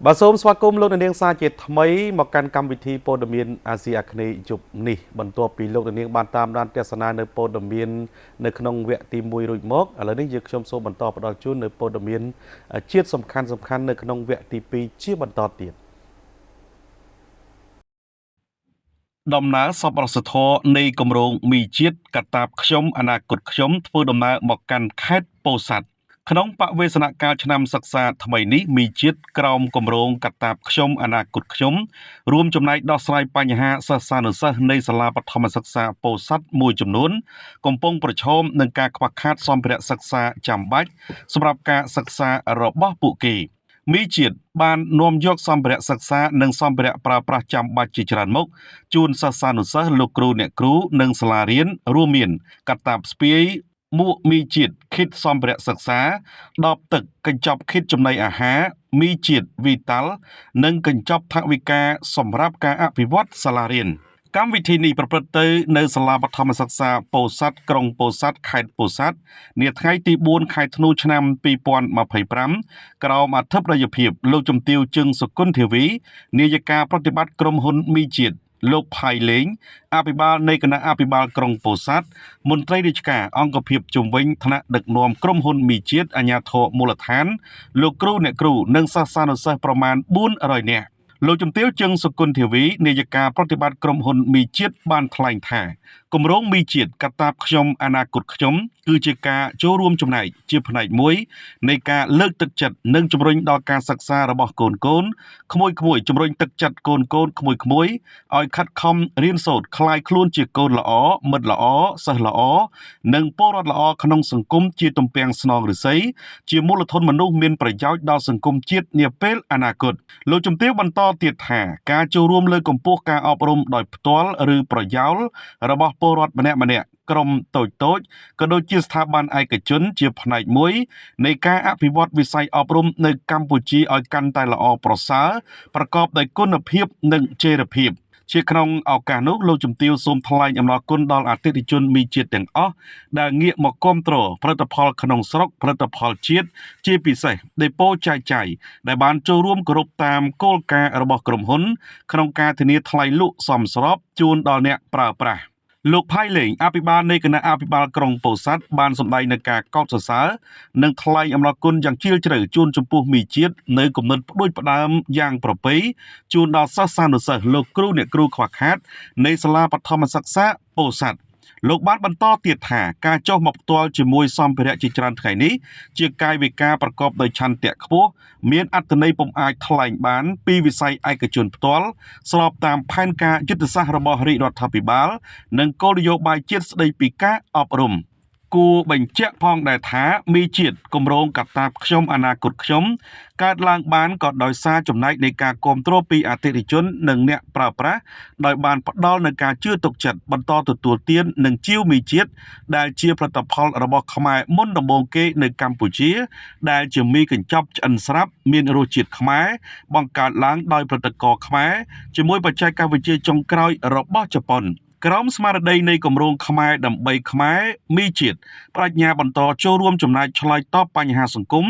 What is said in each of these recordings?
បាទសូមស្វាគមន៍លោកនាងសាជាថ្មីមកកាន់កម្មវិធីព័ត៌មានអាស៊ីអាគ្នេយ៍យប់នេះបន្ទាប់ពីលោកនាងបានតាមដានទស្សនានៅព័ត៌មាននៅក្នុងវគ្គទី1រួចមកឥឡូវនេះយើងខ្ញុំសូមបន្តផ្ដល់ជូននៅព័ត៌មានជាតិសំខាន់នៅក្នុងវគ្គទី2ជាបន្តទៀតដំណើរសប្បុរសធម៌នៃគម្រោងមីជាតិកតាបខ្ញុំអនាគតខ្ញុំធ្វើដំណើរមកកាន់ខេត្តពោធិ៍សាត់ក្នុងបវេសនកាលឆ្នាំសិក្សាថ្មីនេះមីជាតិក្រោមគម្រោងកតាបខ្ញុំអនាគតខ្ញុំរួមចំណែកដោះស្រាយបញ្ហាសិស្សានុសិស្សនៃសាលាបឋមសិក្សាពោធិ៍សាត់មួយចំនួនកំពុងប្រឈមនឹងការខ្វះខាតសម្ភារៈសិក្សាចាំបាច់សម្រាប់ការសិក្សារបស់ពួកគេមីជាតិបាននាំយកសម្ភារៈសិក្សានិងសម្ភារៈប្រើប្រាស់ចាំបាច់ជាច្រើនមុខជូនសិស្សានុសិស្សលោកគ្រូអ្នកគ្រូនិងសាលារៀនរួមមានកតាបស្ពាយមួកមីជាតិគិតសម្ភារៈសិក្សាដបទឹកកញ្ចប់គិតចំណីអាហារមីជាតិវីតាល់និងកញ្ចប់ថវិកាសម្រាប់ការអភិវឌ្ឍសាលារៀនកម្មវិធីនេះប្រព្រឹត្តទៅនៅសាលាបឋមសិក្សាពោធិ៍សាត់ក្រុងពោធិ៍សាត់ខេត្តពោធិ៍សាត់នាថ្ងៃទី4ខែធ្នូឆ្នាំ2025ក្រោមអធិបតីភាពលោកជំទាវជឹងសុគន្ធធាវីនាយិកាប្រតិបត្តិក្រុមហ៊ុនមីជាតិលោកផៃលេងអភិបាលនៃគណៈអភិបាលក្រុងពោធិ៍សាត់មន្ត្រីរាជការអង្គភាពជំវិញថ្នាក់ដឹកនាំក្រុមហ៊ុនមីជាតិអាជ្ញាធរមូលដ្ឋានលោកគ្រូអ្នកគ្រូនិងសិស្សានុសិស្សប្រមាណ400នាក់លោកជំទាវជឹងសុគន្ធធាវីនាយិកាប្រតិបត្តិក្រុមហ៊ុនមីជាតិបានថ្លែងថាគម្រោងមីជាតិកតាបខ្ញុំអនាគតខ្ញុំគឺជាការចូលរួមចំណែកជាផ្នែកមួយនៃការលើកទឹកចិត្តនិងជំរុញដល់ការសិក្សារបស់កូនក្មួយជំរុញទឹកចិត្តកូនក្មួយឲ្យខិតខំរៀនសូត្រក្លាយខ្លួនជាកូនល្អមិត្តល្អសិស្សល្អនិងពលរដ្ឋល្អក្នុងសង្គមជាទំពាំងស្នងឫស្សីជាមូលធនមនុស្សមានប្រយោជន៍ដល់សង្គមជាតិនាពេលអនាគតលោកជំទាវបន្តទៀតថាការចូលរួមលើកកម្ពស់ការអប់រំដោយផ្ទាល់ឬប្រយោលរបស់ពលរដ្ឋម្នាក់ក្រុមតូចក៏ដូចជាស្ថាប័នឯកជនជាផ្នែកមួយនៃការអភិវឌ្ឍវិស័យអប់រំនៅកម្ពុជាឲ្យកាន់តែល្អប្រសើរប្រកបដោយគុណភាពនិងចីរភាពជាក្នុងឱកាសនោះលោកជំទាវសូមថ្លែងអំណរគុណដល់អតិថិជនមីជាតិទាំងអស់ដែលងាកមកគាំទ្រផលិតផលក្នុងស្រុកផលិតផលជាតិជាពិសេសដេប៉ូចែកចាយដែលបានចូលរួមគោរពតាមគោលការណ៍របស់ក្រុមហ៊ុនក្នុងការធានាថ្លៃលក់សមស្របជូនដល់អ្នកប្រើប្រាស់លោកផៃលេងអភិបាលនៃគណៈអភិបាលក្រុងពោធិ៍សាត់បានសម្ដែងនឹងការកោតសរសើរនិងថ្លែងអំណរគុណយ៉ាងជ្រាលជ្រៅជូនចំពោះមីជាតិនៅគំនិតផ្ដួចផ្ដើមយ៉ាងប្រពៃជូនដល់សិស្សានុសិស្សលោកគ្រូអ្នកគ្រូខ្វះខាតនៃសាលាបឋមសិក្សាពោធិ៍សាត់លោកបានបន្តទៀតថាការចុះមកផ្ទាល់ជាមួយសម្ភារៈជាច្រើនថ្ងៃនេះជាកាយវិការប្រកបដោយឆន្ទៈខ្ពស់មានអត្ថន័យពុំអាចថ្លែងបានពីវិស័យឯកជនផ្ទាល់ស្របតាមផែនការយុទ្ធសាស្ត្ររបស់រាជរដ្ឋាភិបាលនិងគោលនយោបាយជាតិស្តីពីការអប់រំគួរបញ្ជាក់ផងដែរថាមីជាតិគម្រោងកតាបខ្ញុំអនាគតខ្ញុំកើតឡើងបានក៏ដោយសារចំណែកនៃការគាំទ្រពីអតិថិជននិងអ្នកប្រើប្រាស់ដោយបានផ្ដល់នូវការជឿទុកចិត្តបន្តទទួលទាននិងជាវមីជាតិដែលជាផលិតផលរបស់ខ្មែរមុនដំបូងគេនៅកម្ពុជាដែលជាមីកញ្ចប់ឆ្អិនស្រាប់មានរសជាតិខ្មែរបង្កើតឡើងដោយផលិតករខ្មែរជាមួយបច្ចេកវិទ្យាចុងក្រោយរបស់ជប៉ុនក្រោមស្មារតីនៃគម្រោងខ្មែរដើម្បីខ្មែរមីជាតិប្រាជ្ញាបន្តចូលរួមចំណែកឆ្លើយតបបញ្ហាសង្គម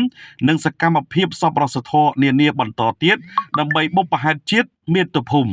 និងសកម្មភាពសប្បុរសធម៌នានាបន្តទៀតដើម្បីបុព្វហេតុជាតិមាតុភូមិ